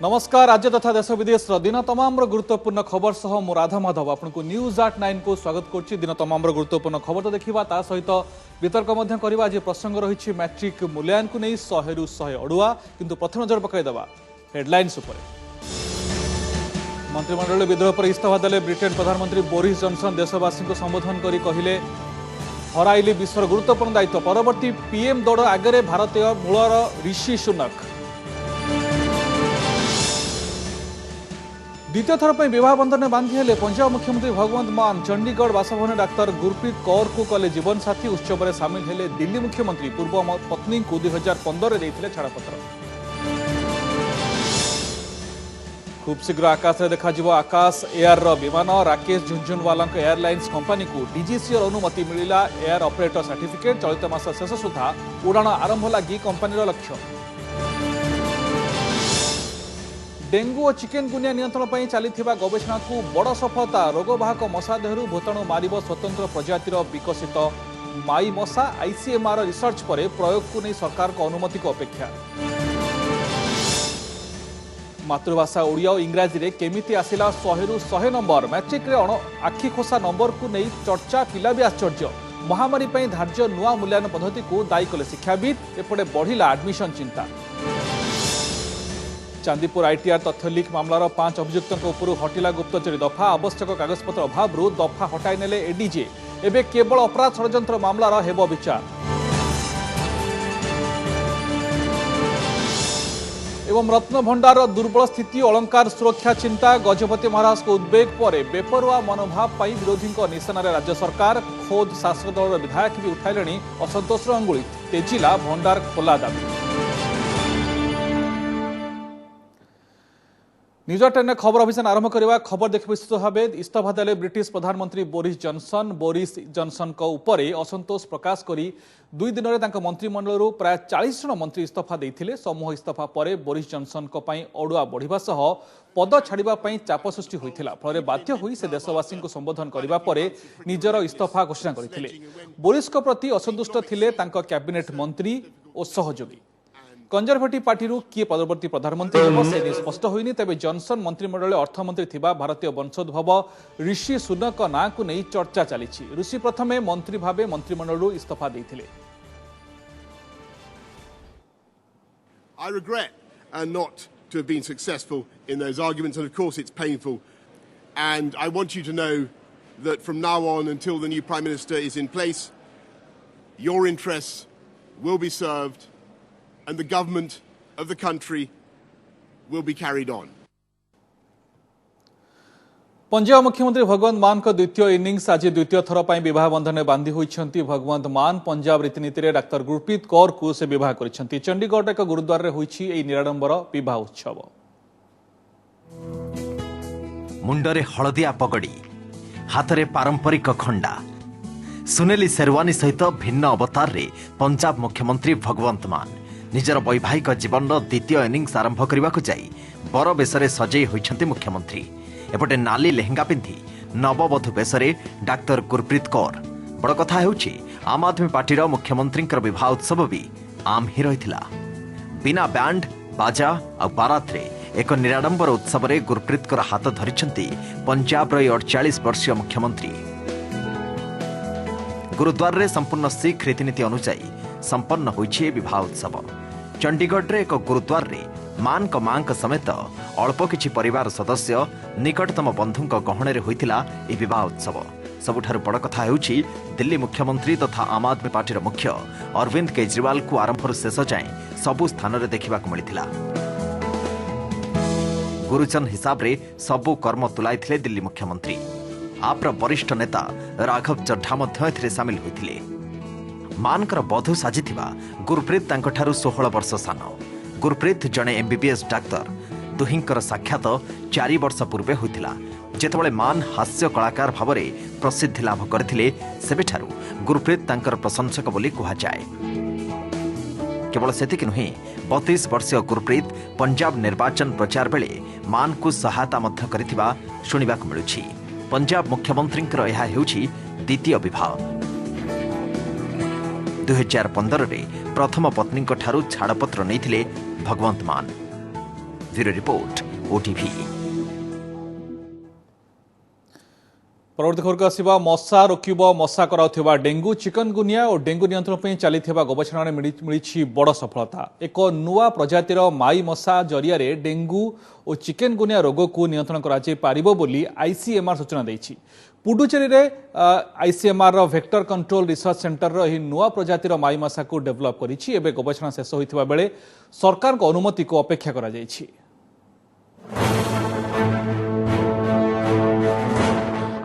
नमस्कार। राज्य तथा देश विदेश दिन तमाम गुरुत्वपूर्ण खबर सह मु राधा माधव आपको न्यूज 89 को स्वागत करुच्ची। दिन तमाम गुरुत्वपूर्ण खबर तो देखा ता सहित वितर्क आज प्रसंग रही मैट्रिक मूल्यांकन को नहीं 100 रु 100 अड़ुआ किंतु प्रथम नजर पकईदेवा हेडलाइंस उपर। मंत्रिमंडल विद्रोह पर इस्तीफा देले ब्रिटेन प्रधानमंत्री बोरिस जॉनसन देशवासी को संबोधन कर कहले हराइली विश्वर गुरुत्वपूर्ण दायित्व। परवर्ती पीएम दौड़ आगे भारतीय मूलर ऋषि सुनक। द्वितीय थर पर विवाह बंधन में बांधि हेले पंजाब मुख्यमंत्री भगवंत मान। चंडीगढ़ बासभवन डाक्तर गुरप्रीत कौर को कले जीवन साथी। उत्सव में सामिल हेले दिल्ली मुख्यमंत्री। पूर्व पत्नी को 2015 देइथिले छाड़पत्र। खूब शीघ्र आकाश में देखा आकाश एयर विमान। राकेश झुंझुनवाला एयरलाइंस कंपनी को डीजीसीआर अनुमति मिला। एयर ऑपरेटर सर्टिफिकेट चलित मास शेष सुधा उड़ाण आरंभ लगी कंपनी लक्ष्य। डेंगू और चिकेनगुनिया नियंत्रण पर चली गवेषणा को बड़ सफलता। रोगवाहक मशा देहरु भूताणु मारिब स्वतंत्र प्रजातिर विकसित माई मशा। आईसीएमआर रिसर्च पर प्रयोग को नहीं सरकार को अनुमति को अपेक्षा। मातृभाषा ओडिया और इंग्राजी रे केमिति आसिला 100 रु 100 नंबर। मैट्रिक रे आखि खोसा नंबर को नहीं चर्चा। पिला भी आश्चर्य। महामारी पर धार्य नुआ मूल्यांकन पद्धति को दायी कले शिक्षाविद। एपटे बढ़िला एडमिशन चिंता। चांदीपुर आईटीआर तथ्य लीक मामलार 5 अभियुक्तों हटिला गुप्तचोरी। दफा आवश्यक कागजपत्र अभाव दफा हटाई नेले एडीजे। एबे केवल अपराध षड्यंत्र मामलार हेब विचार। एवं रत्न भंडार दुर्बल स्थिति अलंकार सुरक्षा चिंता। गजपति महाराज को उद्वेग पर बेपरुआ मनोभाव पर विरोधी निशान राज्य सरकार। खोद शासक दल विधायक भी उठाइले असंतोष अंगुली। तेजिला भंडार खोला दाबी। न्यूज 10 खबर अभियान आरंभ करवा। खबर देखिए विस्तृत भाव। इस्तीफा देले ब्रिटिश प्रधानमंत्री बोरिस जॉनसन। बोरिस जॉनसन को ऊपर असंतोष प्रकाश करी 2 दिन में मंत्रिमंडल प्राय 40 जन मंत्री इस्तीफा देते। समूह इस्तीफा पर बोरिस जॉनसन अड़ुआ बढ़िबा सह पद छाड़ापी चाप सृष्टि होता। फल बाध्य होई से देशवासी को संबोधन करने पर निजर इस्तीफा घोषणा करते। बोरिस प्रति असंतुष्ट थिले तांको कैबिनेट मंत्री और सहयोगी। कंजरभेटिव पार्टी किए परवर्ती प्रधानमंत्री से स्पष्ट होनी। तेज जॉनसन मंत्रिमंडल अर्थमंत्री थिबा भारतीय वंशोद्भव ऋषि सुनक ना को नहीं चर्चा चली। ऋषि प्रथमे मंत्री भावे मंत्रिमंडल इस्तीफा देथिले। I regret not to have been successful in those arguments, and of course it's painful. And I want you to know that from now on, until the new Prime Minister is in place, your interests will be served and the government of the country will be carried on. Punjab मुख्यमंत्री भगवंत मान को द्वितीय innings आज द्वितीय थर पर विवाह बंधन में बांधि होइछंती। भगवंत मान पंजाब रीतिनीति रे डाक्टर गुरप्रीत कौर को से विवाह करिछंती। चंडीगढ़ एक गुरुद्वार रे होइछि एई निराडंबर विवाह उत्सव। मुंडरे हलदिया पगड़ी, हाथरे पारंपरिक खंडा, सुनेली शेरवानी सहित भिन्न अवतार रे पंजाब मुख्यमंत्री भगवंत मान निजर वैवाहिक जीवन द्वितीय इनिंग्स आरंभ करने को जाई बर बेसरे सजई होइछंती मुख्यमंत्री। एपटे नाली लेहेंगा पिंधि नववधू बेसरे डाक्टर गुरप्रीत कौर। बड़ कथा हेउछि आम आदमी पार्टीर मुख्यमंत्री विवाह उत्सव भी आम ही रहिथिला। बिना बैंड बाजा और बारात रे एक निराडंबर उत्सव रे गुरप्रीत कर हाथ धरिछंती पंजाब रे 48 वर्षीय मुख्यमंत्री। गुरुद्वार रे संपूर्ण सिख रीतिनीति अनुसार संपन्न होइछि विवाह उत्सव। चंडीगढ़ रे एक गुरुद्वार रे मान को मां समेत अल्प किछि परिवार सदस्य निकटतम बंधु गहणे रे होइतिला ए विवाह उत्सव। सबुठारु बड़ कथा हेउछि दिल्ली मुख्यमंत्री तथा आम आदमी पार्टीर मुख्य अरविंद केजरीवाल को आरंभर शेष जाए सबु स्थान रे देखिबा को मिलिथिला। गुरुजन हिसाब रे सबु कर्म तुलाइथिले दिल्ली मुख्यमंत्री। आप्र वरिष्ठ नेता राघव चड्ढा मध्य एथिरे सामिल होइथिले। मानकर बधू साजिथिबा गुरप्रीत तांकठारु 16 वर्ष सान। गुरप्रीत जणे एमबीबीएस डाक्तर। दुहिंकर साक्षात 4 वर्ष पूर्वे होइथिला जेतेबेले मान हास्य कलाकार भावरे प्रसिद्धि लाभ करथिले। सेबेठारु गुरप्रीत तांकर प्रशंसक बोली कुहा जाए। केवल सेतिक नुहे 32 वर्षीय गुरप्रीत पंजाब निर्वाचन प्रचार बेले मान को सहायता मध्य करिथिबा शुनिबा को मिलुछि। पंजाब मुख्यमंत्रींकर यह हेउछि द्वितीय विवाह। 2015 रे प्रथम पत्नी ठारू छाड़पत्र नहीं भगवंत मान। Bureau report OTV. परवर्ती खबर को आसिबा मशा रोकब मशा कराउथिबा डेंगू चिकनगुनिया और डेंगू नियंत्रण पे चलीथिबा गवेषणा मिली बड़ सफलता। एक नुआ प्रजातिर माई मशा जरिया डेंगू और चिकनगुनिया रोग को नियंत्रण कराଯାई पारिबो बोली आईसीएमआर सूचना देछि। पुडुचेरी रे आईसीएमआर रो वेक्टर कंट्रोल रिसर्च सेंटर रो ही नुआ प्रजातिर माई मशा को डेवलप करिछि। एबे गवेषणा शेष होइथिबा बेले सरकार को अनुमति को अपेक्षा करा जाइछि।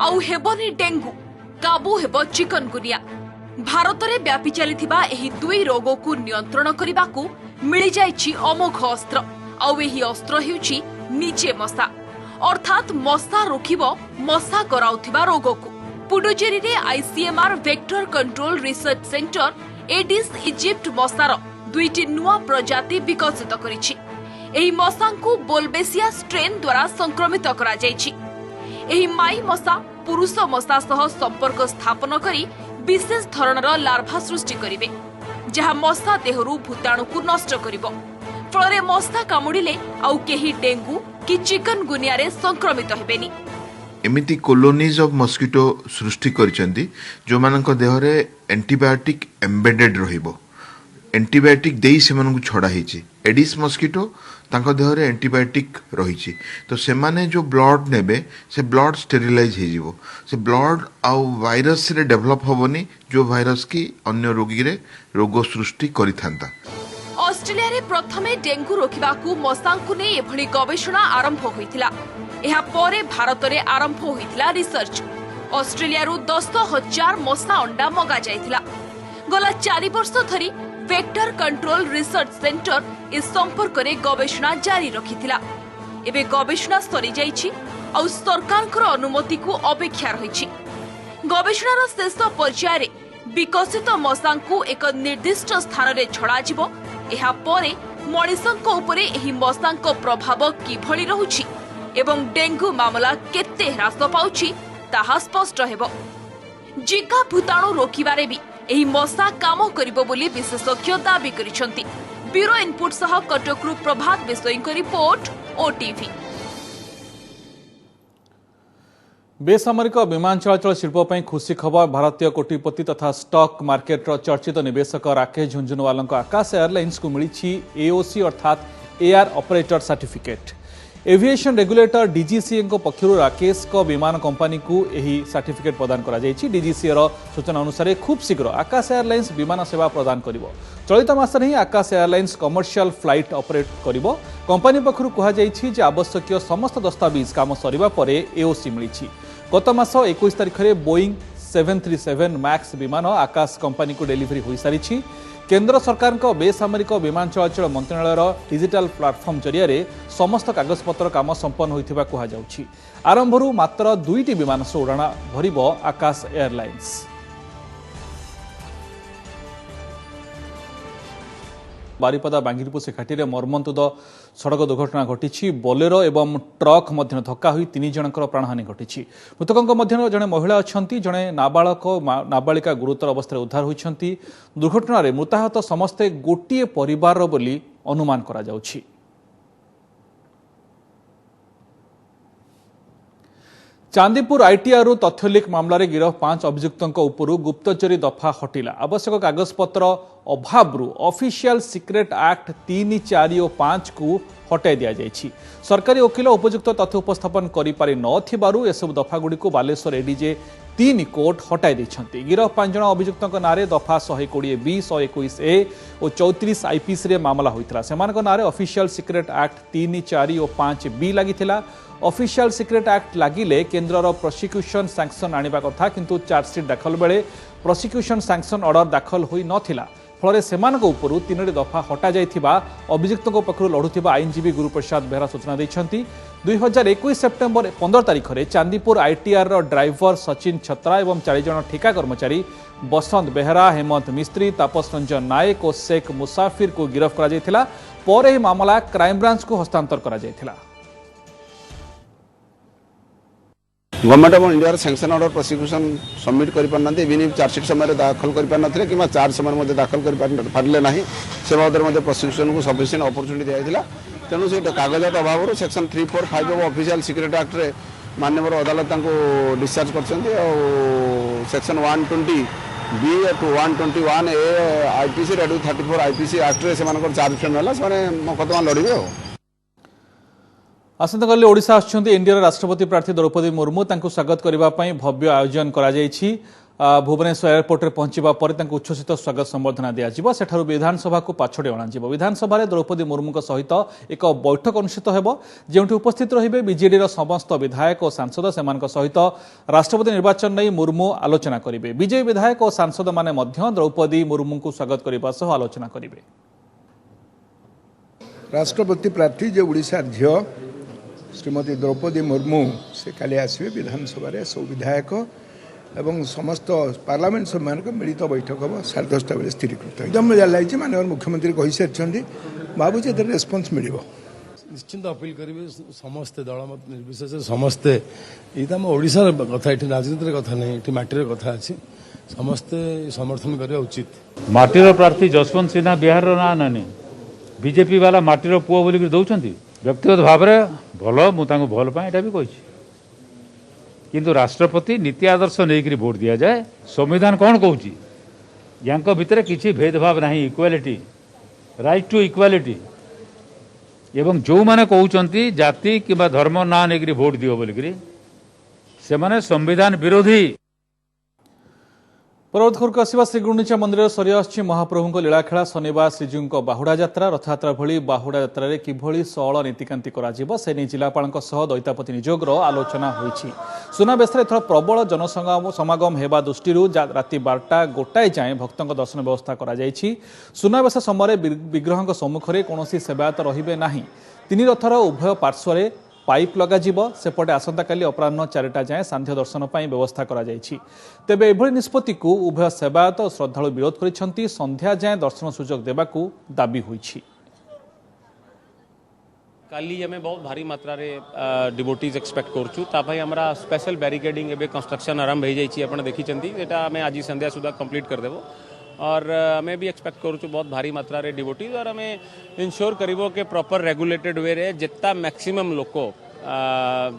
आउ हेबनी डेंगू काबू हेब चिकनगुनिया। भारत में व्यापी चलिथिबा एही दुई रोग को नियंत्रण करने को मिल जाइछि अमोघ अस्त्र। आउ एही अस्त्र हेउछि निजे मशा, अर्थात मशा रोकिब मशा कराउथिबा रोग को। पुडुचेरी रे ICMR vector control research centre Aedes aegypti मशार दुईटी नुआ प्रजाति विकसित करिछि। एही मशांकु बोलबेसिया स्ट्रेन द्वारा संक्रमित करा जाइछि। एही माई मशा पुरुष मशा सह संपर्क स्थापन करी विशेष धरणर लार्भा सृष्टि करिवे, जहा मशा देहरु भूताणु को नष्ट करिवो। फଳରେ मशा कामुडिले आउ केही डेंगू कि चिकनगुनिया रे संक्रमित हेबेनी। एमिति कॉलोनीज ऑफ मस्किटो सृष्टि करिसेंती जो मानक देहरे एंटीबायोटिक एम्बेडेड रहिबो। एंटीबायोटिक देई सेमानकु छडा हिची। एडिस मस्किटो तांको देहरे एंटीबायोटिक रहिची, तो सेमाने जो ब्लड नेबे से ब्लड स्टेरिलाइज हे जिवो। से ब्लड आउ वायरस रे डेवलप होबनी जो वायरस की अन्य रोगी रे रोग सृष्टि करिथांता। ऑस्ट्रेलिया रे प्रथमे डेंगू रोकिबाकू मशांकु ने एभली गवेषणा आरंभ होइतिला। एहा परे भारत रे आरंभ होइतिला रिसर्च। ऑस्ट्रेलिया रु 10,000 मशा अंडा मगा जाइतिला। गला 4 वर्ष धरी वेक्टर कंट्रोल रिसर्च सेंटर इस संपर्क रे गवेषणा जारी रखितिला। एबे गवेषणा सरी जाइछि और सरकार अनुमति को अपेक्षा रहिछि। गवेषणार शेष पर्याय रे विकसित मशांकु एक निर्दिष्ट स्थान रे छड़ा जिवो। एहा परे मणिसंक उपरे एही मशांक प्रभाव किभଳି रहुछि एवं डेंगू मामला केते ह्रास पाउछि ताहा स्पष्ट हेबो। जिका भूताणु रोकिबारे भी एही मशा काम करिबो बोली विशेषज्ञ दाबी करिसंती। ब्यूरो इनपुट सह कटकरू प्रभात बिसोई को रिपोर्ट ओटीवी। बेसामरिक विमान चलाचल शिल्प पर खुशी खबर। भारतीय कोटिपति तथा स्टॉक मार्केट चर्चित निवेशक राकेश झुंझुनवाला आकाश एयरलाइंस को मिली एओसी अर्थात air operator certificate. Aviation regulator DGCA पक्षर राकेश को विमान कंपनी को यही सर्टिफिकेट प्रदान करा जायछि। डीजीसीए सूचना अनुसार खूब शीघ्र आकाश एयरलाइंस विमान सेवा प्रदान करिवो। चलित मास ही Akasa airlines commercial flight operate करिवो। कंपनी पक्षर कहा जायछि जे आवश्यक समस्त दस्तावेज काम सरिबा परे एओसी मिलिछि। गत मास 21 तारिख में बोइंग 737 मैक्स विमान आकाश कंपनी को डेलीवरी हो सारी। केंद्र सरकार बेसामरिक विमान चलाचल मंत्रालय डिजिटल प्लाटफर्म जरिया समस्त कागजपत्र काम संपन्न होइथिबा कहा जाउछि। आरंभरू मात्र 2टी विमान सह उड़ाण भरिबो आकाश एयरलाइंस। बारिपदा बांगिरपुर सेखाटी मर्मन्तुद सड़क दुर्घटना घटी। बोलेरो एवं ट्रक मध्य धक्का हुई 3 जनकर प्राणहानि घटी। मृतकों मध्य जड़े महिला अच्छा, जड़े नाबालक नाबालिका गुरुतर अवस्था उद्धार होती। दुर्घटना रे मृताहत समस्ते गोटे परिवार बोली अनुमान करा जाउछि। चांदीपुर आईटीआर तथ्य लीक मामलें गिरफ 5 अभियुक्तों उपरू गुप्तचोरी दफा हटिला। आवश्यक कागजपत्र अभाव ऑफिशियल सिक्रेट एक्ट 3, 4 और 5 को हटाई दि जाइछि। सरकारी वकिल उपयुक्त तथ्य उपस्थापन करि नथिबारु एसबु दफागुड़ी को बालेश्वर एडीजे 3 कोर्ट हटाई देछंती। गिरफ 5 जन अभियुक्तों नारे दफा 120B, 121A और 34 आईपीसी रे मामला होइतला। सेमानक नारे ऑफिशियल सिक्रेट एक्ट 3, 4 और 5B लागिथिला। ऑफिशियल सिक्रेट एक्ट लागिले केंद्रर प्रोसिक्यूशन सैंक्शन आनिबा कथा, किंतु चार्जशीट दाखल बेले प्रोसिक्यूशन सैंक्शन ऑर्डर दाखल होई नथिला। फल सेमानक उपरू 3टी दफा हटा जाइथिबा अभियुक्तों पक्षरु लढुथिबा आईनजीवी गुरुप्रसाद बेहरा सूचना दैछंती। 2021 सेप्टेम्बर 15 तारिख में चांदीपुर आईटीआर ड्राइवर सचिन छत्रा एवं 4 जन ठिका कर्मचारी बसंत बेहरा, हेमंत मिस्त्री, तापस रंजन नायक और शेख मुसाफिर को गिरफ्त करा जायथिला। पर एही मामला क्राइमब्रांच को हस्तांतर करा जायथिला। Government of India sanction order prosecution submit कर पारना इवन चार्जशीट समय दाखल कर पार ना कि चार्ज समय दाखल कर पारे ना से बाबद प्रोसिक्यूशन को सफिशिएंट अपॉर्चुनिटी दिया तेणु से कागजात अभाव section 345 of official secret act रे माननीय अदालत डिस्चार्ज कर section 120 B to 121 A IPC 34 IPC act रे चार्ज फ्रेम है मोकदमा लड़े। आसंता ओडिशा आछंती एनडीए राष्ट्रपति प्रार्थी द्रौपदी मुर्मू तांको स्वागत करने भव्य आयोजन करा जायछि। भुवनेश्वर एयरपोर्ट में पहुंचा पर उच्छ्वसित स्वागत संबर्धना दिज्व सेठारु विधानसभा को पाछड़े अणाजिव। विधानसभा द्रौपदी मुर्मू सहित एक बैठक अनुष्ठित होब जेउठी उपस्थित रहिबे बीजेडी समस्त विधायक और सांसद सेमान सहित राष्ट्रपति निर्वाचन नहीं मुर्मू आलोचना करेंगे। बीजेपी विधायक और सांसद माने मध्य द्रौपदी मुर्मू को स्वागत करने सह आलोचना करेंगे। राष्ट्रपति प्रार्थी जो ओडिशा झील श्रीमती द्रौपदी मुर्मू से काली आसवे विधानसभा सब विधायक एवं समस्त पार्लियामेंट सम्मान मिलित बैठक हम 10:30 बेले स्थिरीकृत एकदम मजा लगी। माननीय मुख्यमंत्री कही सारी भावुँ रेस्पन्स मिल निश्चिंत अपील करेंगे समस्ते दल मत निर्विशेष समस्ते ये तो आम ओडार कथा ये राजनीति कथा नहीं ये माटीर कथा अच्छी समस्ते समर्थन करवा उचित। माटीर प्रार्थी जसवंत सिन्हा बिहार ना नानी बीजेपी वाला माटीर पुओ बोलिक दौरान व्यक्तिगत भाव में भल मुझे भल पाए भी कही किंतु राष्ट्रपति नीति आदर्श नहीं भोट दि जाए। संविधान कौन कहूँ या भितर किसी भेदभाव नहीं इक्वालिटी राइट टू इक्वालिटी एवं जो माने कहउचंती जाति किबा धर्म ना नेगरी भोट दियो बोलिकरी से माने संविधान विरोधी। परवर्त खबरକୁ ଆସିବା ଶ୍ରୀଗୁଣ୍ଡିଚା ମନ୍ଦିରରେ ସରି ଆସୁଛି ମହାପ୍ରଭୁଙ୍କ ଲୀଳାଖେଳା। ଶନିବାର ଶ୍ରୀଜୀଉଙ୍କ ବାହୁଡା ଯାତ୍ରା ରଥଯାତ୍ରା ଭଳି ବାହୁଡା ଯାତ୍ରାରେ କିଭଳି ସଅଳ ନୀତିକାନ୍ତି କରାଯିବ ସେ ନେଇ ଜିଲ୍ଲାପାଳଙ୍କ ସହ ଦଇତାପତି ନିଯୋଗର ଆଲୋଚନା ହୋଇଛି। ସୁନାବେଶରେ ଏଥର ପ୍ରବଳ ଜନସମାଗମ ହେବା ଦୃଷ୍ଟିରୁ ରାତି 12ଟା 1ଟାଏ ଯାଏଁ ଭକ୍ତଙ୍କ ଦର୍ଶନ ବ୍ୟବସ୍ଥା କରାଯାଇଛି। ସୁନାବେଶ ସମୟରେ ବିଗ୍ରହଙ୍କ ସମ୍ମୁଖରେ କୌଣସି ସେବାୟତ ରହିବେ ନାହିଁ। ତିନି ରଥର ଉଭୟ ପାର୍ଶ୍ୱରେ पाइप लगाजिब सेपटे आसंताकाली अपराह्न 4टा जाए सांध्य दर्शन पर व्यवस्था करा जायछि। तेबे एभଳି निष्पत्ति को उभय सेवायत और श्रद्धालु विरोध करिसेंति। संध्या जाए दर्शन सुजोग देबाकू दाबी होइछि। काली हमें बहुत भारी मात्रा रे डिवोटीज एक्सपेक्ट करछु तापाई हमरा स्पेशल बैरिकेडिंग एबे कंस्ट्रक्शन आरंभ हो जाइछि। आपण देखिचंती एटा हमें आज संध्या सुधा कंप्लीट कर देबो और हमें भी एक्सपेक्ट करूँ बहुत भारी मात्रा रे डिवोटीज और हमें इंश्योर करिबो के प्रॉपर रेगुलेटेड वे रे जितना मैक्सिमम लोक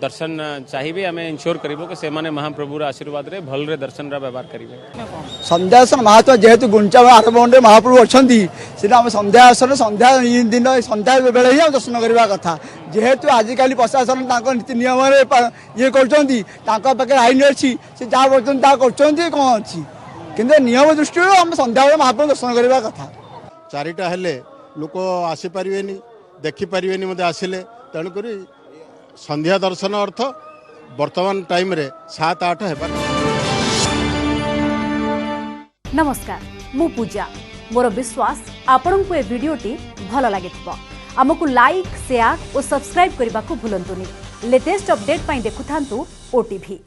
दर्शन चाहिए हमें इंश्योर करिबो के से माने महाप्रभुर आशीर्वाद रे भल रे दर्शन रा व्यवहार करिवे। संध्यासन महत्व जेहेतु गुंचा आरंभ महाप्रभु अच्छी सीधा आम संध्यासन संध्या दिन संध्या बेले ही दर्शन करने कथा जेहेतु आजिकल प्रशासन नीति नियम ये कर आईन अच्छी से जहाँ कर कौन अच्छी किंतु नियम दृष्टि आम संध्या महाप्रभु दर्शन करने कथा। 4टा हेले लोक आसीपर देखिपारे आसिले तेणुक संध्या दर्शन अर्थ वर्तमान टाइम रे 7-8 है। नमस्कार मु पूजा मोर विश्वास आपण को ए वीडियोटी भल लगे आमको लाइक शेयर और सब्सक्राइब करने को भूलंतुनि। लेटेस्ट अपडेट पाई देखुथांतु ओटीवी।